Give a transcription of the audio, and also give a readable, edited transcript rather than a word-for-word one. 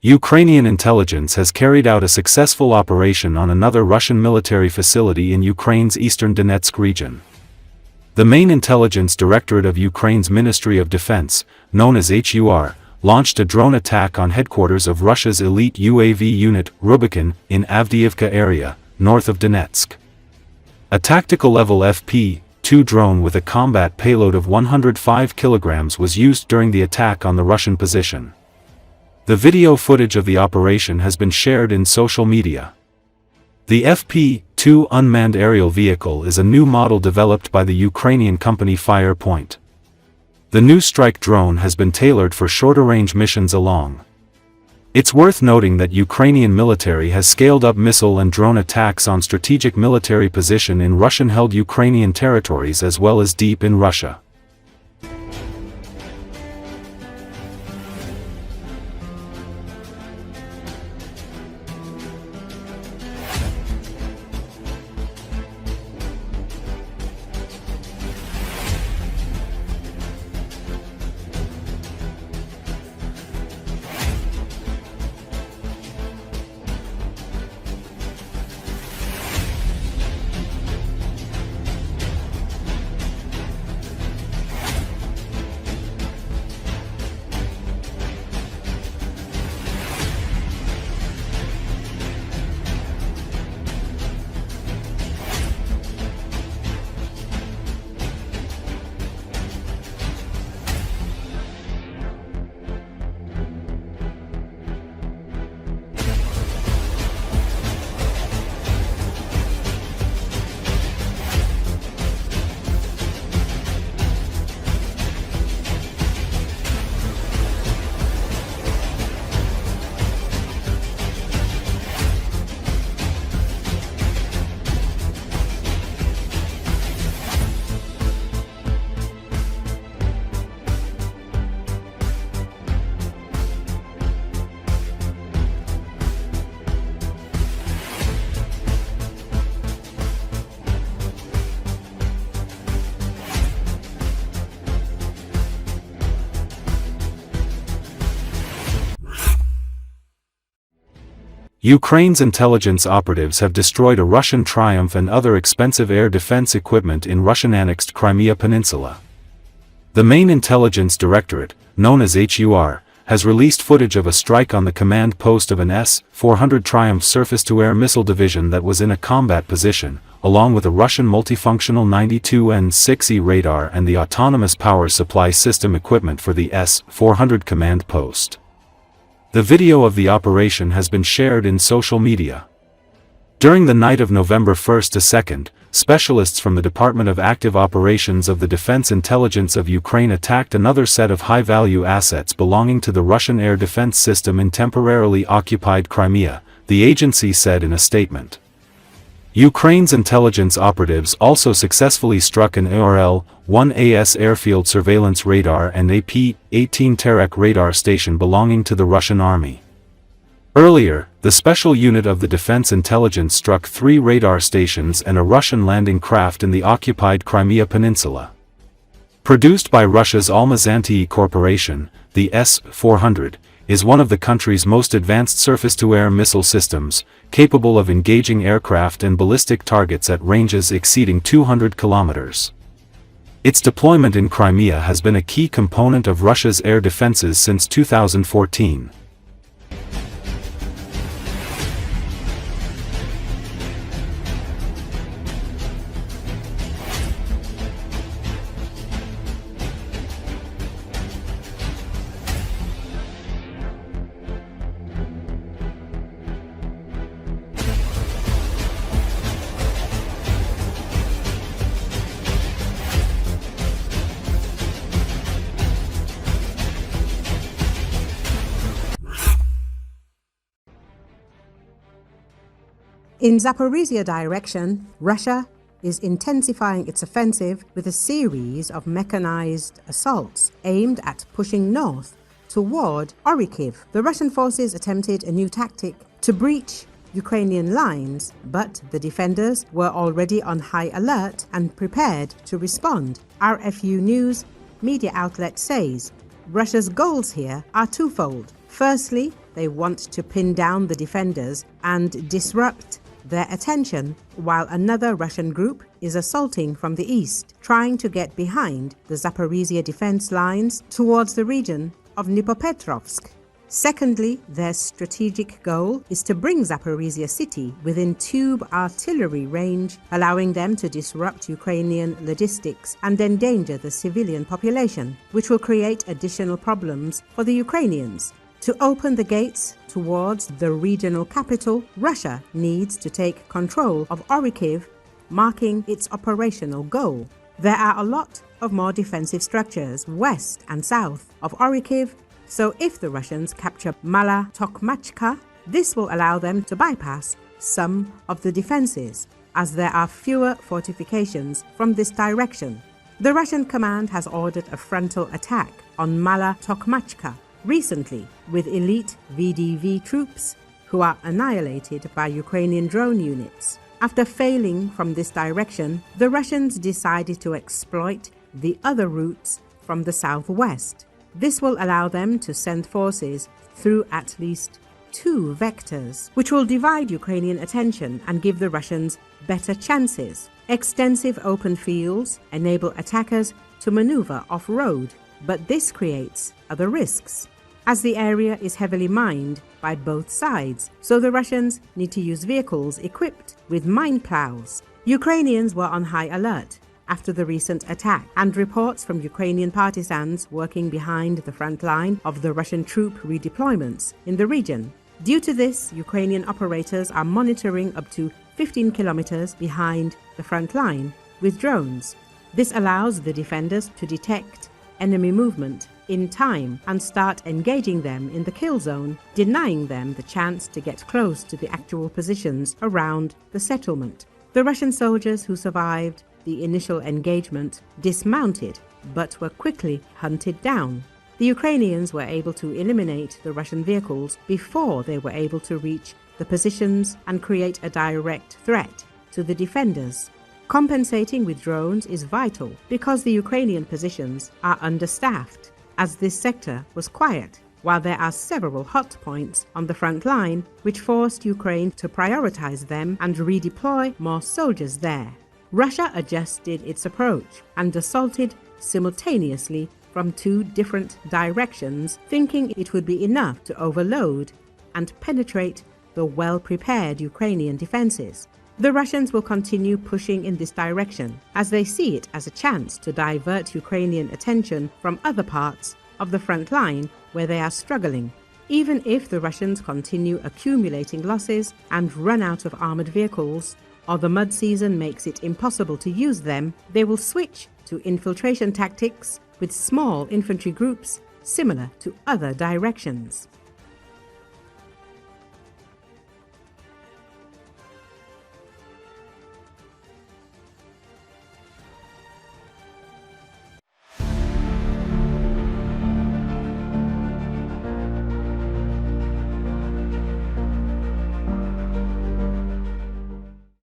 Ukrainian intelligence has carried out a successful operation on another Russian military facility in Ukraine's eastern Donetsk region. The main intelligence directorate of Ukraine's Ministry of Defense, known as HUR, launched a drone attack on headquarters of Russia's elite UAV unit, Rubicon, in Avdiivka area, north of Donetsk. A tactical-level FP-2 drone with a combat payload of 105 kilograms was used during the attack on the Russian position. The video footage of the operation has been shared in social media. The FP-2 unmanned aerial vehicle is a new model developed by the Ukrainian company Firepoint. The new strike drone has been tailored for shorter-range missions along. It's worth noting that Ukrainian military has scaled up missile and drone attacks on strategic military position in Russian-held Ukrainian territories as well as deep in Russia. Ukraine's intelligence operatives have destroyed a Russian Triumph and other expensive air defense equipment in Russian-annexed Crimea Peninsula. The main intelligence directorate, known as HUR, has released footage of a strike on the command post of an S-400 Triumph surface-to-air missile division that was in a combat position, along with a Russian multifunctional 92N6E radar and the autonomous power supply system equipment for the S-400 command post. The video of the operation has been shared in social media. During the night of November 1st to 2nd, specialists from the Department of Active Operations of the Defense Intelligence of Ukraine attacked another set of high-value assets belonging to the Russian air defense system in temporarily occupied Crimea, the agency said in a statement. Ukraine's intelligence operatives also successfully struck an ARL-1AS airfield surveillance radar and a P-18 Terek radar station belonging to the Russian army. Earlier, the special unit of the Defense Intelligence struck 3 radar stations and a Russian landing craft in the occupied Crimea Peninsula. Produced by Russia's Almaz-Antey Corporation, the S-400 is one of the country's most advanced surface-to-air missile systems, capable of engaging aircraft and ballistic targets at ranges exceeding 200 kilometers. Its deployment in Crimea has been a key component of Russia's air defenses since 2014. In Zaporizhzhia direction, Russia is intensifying its offensive with a series of mechanized assaults aimed at pushing north toward Kyiv. The Russian forces attempted a new tactic to breach Ukrainian lines, but the defenders were already on high alert and prepared to respond. RFU News media outlet says Russia's goals here are twofold. Firstly, they want to pin down the defenders and disrupt their attention, while another Russian group is assaulting from the east, trying to get behind the Zaporizhzhia defense lines towards the region of Dnipropetrovsk. Secondly, their strategic goal is to bring Zaporizhzhia city within tube artillery range, allowing them to disrupt Ukrainian logistics and endanger the civilian population, which will create additional problems for the Ukrainians. To open the gates towards the regional capital, Russia needs to take control of Kyiv, marking its operational goal. There are a lot of more defensive structures west and south of Kyiv, so if the Russians capture Mala Tokmachka, this will allow them to bypass some of the defenses, as there are fewer fortifications from this direction. The Russian command has ordered a frontal attack on Mala Tokmachka recently with elite VDV troops who are annihilated by Ukrainian drone units. After failing from this direction, the Russians decided to exploit the other routes from the southwest. This will allow them to send forces through at least 2 vectors, which will divide Ukrainian attention and give the Russians better chances. Extensive open fields enable attackers to maneuver off-road, but this creates other risks, as the area is heavily mined by both sides, so the Russians need to use vehicles equipped with mine plows. Ukrainians were on high alert after the recent attack, and reports from Ukrainian partisans working behind the front line of the Russian troop redeployments in the region. Due to this, Ukrainian operators are monitoring up to 15 kilometers behind the front line with drones. This allows the defenders to detect enemy movement in time and start engaging them in the kill zone, denying them the chance to get close to the actual positions around the settlement. The Russian soldiers who survived the initial engagement dismounted but were quickly hunted down. The Ukrainians were able to eliminate the Russian vehicles before they were able to reach the positions and create a direct threat to the defenders. Compensating with drones is vital because the Ukrainian positions are understaffed, as this sector was quiet, while there are several hot points on the front line which forced Ukraine to prioritize them and redeploy more soldiers there. Russia adjusted its approach and assaulted simultaneously from 2 different directions, thinking it would be enough to overload and penetrate the well-prepared Ukrainian defenses. The Russians will continue pushing in this direction, as they see it as a chance to divert Ukrainian attention from other parts of the front line where they are struggling. Even if the Russians continue accumulating losses and run out of armored vehicles, or the mud season makes it impossible to use them, they will switch to infiltration tactics with small infantry groups similar to other directions.